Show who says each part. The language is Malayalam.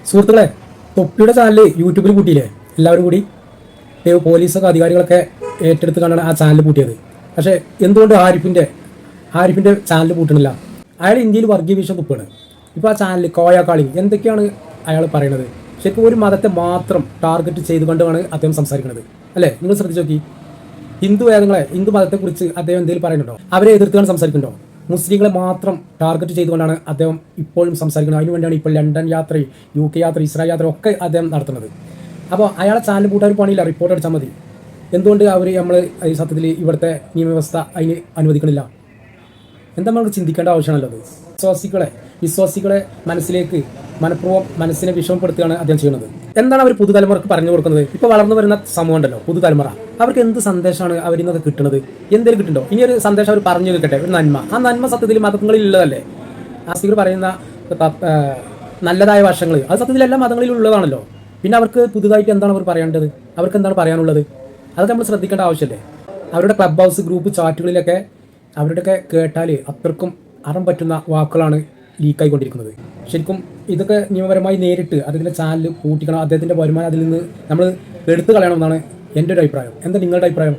Speaker 1: സുഹൃത്തുക്കളെ, തൊപ്പിയുടെ ചാനൽ യൂട്യൂബിൽ കൂട്ടിയില്ലേ എല്ലാവരും കൂടി? പോലീസൊക്കെ അധികാരികളൊക്കെ ഏറ്റെടുത്ത് കണ്ടാണ് ആ ചാനൽ പൂട്ടിയത്. പക്ഷേ എന്തുകൊണ്ട് ആരിഫിൻ്റെ ചാനൽ പൂട്ടണില്ല? അയാൾ ഇന്ത്യയിൽ വർഗീയ വിഷം തുപ്പാണ്. ഇപ്പോൾ ആ ചാനൽ കോയാക്കാളി എന്തൊക്കെയാണ് അയാൾ പറയണത്? ശരിക്കും ഒരു മതത്തെ മാത്രം ടാർഗറ്റ് ചെയ്തുകൊണ്ടാണ് അദ്ദേഹം സംസാരിക്കുന്നത്, അല്ലേ? നിങ്ങൾ ശ്രദ്ധിച്ച് നോക്കി. ഹിന്ദു മതത്തെക്കുറിച്ച് അദ്ദേഹം എന്തെങ്കിലും പറയുന്നുണ്ടോ? അവരെ എതിർത്തുകൊണ്ട് സംസാരിക്കുന്നുണ്ടോ? മുസ്ലിങ്ങളെ മാത്രം ടാർഗറ്റ് ചെയ്തുകൊണ്ടാണ് അദ്ദേഹം ഇപ്പോഴും സംസാരിക്കുന്നത്. അതിനുവേണ്ടിയാണ് ഇപ്പോൾ ലണ്ടൻ യാത്രയും UK യാത്ര, ഇസ്രായേൽ യാത്ര ഒക്കെ അദ്ദേഹം നടത്തുന്നത്. അപ്പോൾ അയാളെ ചാനൽ കൂട്ടാൻ പണിയില്ല, റിപ്പോർട്ട് അടിച്ചാൽ മതി. എന്തുകൊണ്ട് നമ്മൾ സത്യത്തിൽ ഇവിടുത്തെ നിയമവ്യവസ്ഥ അതിന് അനുവദിക്കണില്ല? എന്താ നമുക്ക് ചിന്തിക്കേണ്ട ആവശ്യമാണല്ലോ അത്. വിശ്വാസികളെ മനസ്സിലേക്ക് മനഃപൂർവ്വം മനസ്സിനെ വിഷമപ്പെടുത്തുകയാണ് അദ്ദേഹം ചെയ്യുന്നത്. എന്താണ് അവർ പുതുതലമുറക്ക് പറഞ്ഞു കൊടുക്കുന്നത്? ഇപ്പോൾ വളർന്നു വരുന്ന സമൂഹം ഉണ്ടല്ലോ, പുതുതലമുറ, അവർക്ക് എന്ത് സന്ദേശമാണ് അവരിൽ നിന്നൊക്കെ കിട്ടുന്നത്? എന്തെങ്കിലും കിട്ടുന്നുണ്ടോ? ഇനി ഒരു സന്ദേശം അവർ പറഞ്ഞു കേൾക്കട്ടെ, ഒരു നന്മ. ആ നന്മ സത്യത്തിൽ മതങ്ങളിൽ ഉള്ളതല്ലേ? ആസ്തികർ പറയുന്ന നല്ലതായ വശങ്ങൾ അത് സത്യത്തിൽ എല്ലാ മതങ്ങളിലും ഉള്ളതാണല്ലോ. പിന്നെ അവർക്ക് പുതുതായിട്ട് എന്താണ് അവർ പറയേണ്ടത്? അവർക്ക് എന്താണ് പറയാനുള്ളത്? അതൊക്കെ നമ്മൾ ശ്രദ്ധിക്കേണ്ട ആവശ്യമല്ലേ? അവരുടെ ക്ലബ് ഹൗസ് ഗ്രൂപ്പ് ചാറ്റുകളിലൊക്കെ അവരുടെയൊക്കെ കേട്ടാൽ അത്രക്കും അറം പറ്റുന്ന വാക്കുകളാണ് ലീക്കായിക്കൊണ്ടിരിക്കുന്നത്. ശരിക്കും ഇതൊക്കെ നിയമപരമായി നേരിട്ട് അദ്ദേഹത്തിൻ്റെ ചാനൽ പൂട്ടിക്കണം. അദ്ദേഹത്തിൻ്റെ വരുമാനം അതിൽ നിന്ന് നമ്മൾ എടുത്തു കളയണമെന്നാണ് എൻ്റെ ഒരു അഭിപ്രായം. എന്താ നിങ്ങളുടെ അഭിപ്രായം?